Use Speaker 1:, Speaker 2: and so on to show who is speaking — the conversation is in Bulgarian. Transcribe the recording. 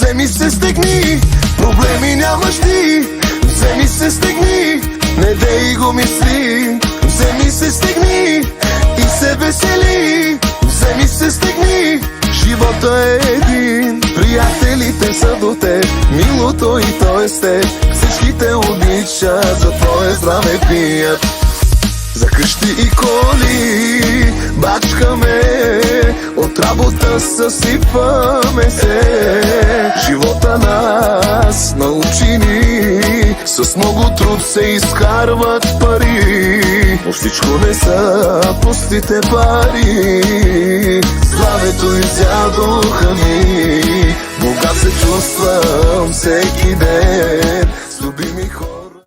Speaker 1: Вземи се, стегни, проблеми нямаш ти. Вземи се, стегни, не дей го мисли. Вземи се, стегни и се весели. Вземи се, стегни, живота е един. Приятелите са до теб, милото и то е с теб. Всички те обичат, за твое здраве пият. За къщи и коли бачкаме, от работа съсипваме се. Живота нас научи ни, с много труд се изкарват пари, но всичко не са пустите пари. Здравето изядоха ми, богат се чувствам всеки ден с любими хора.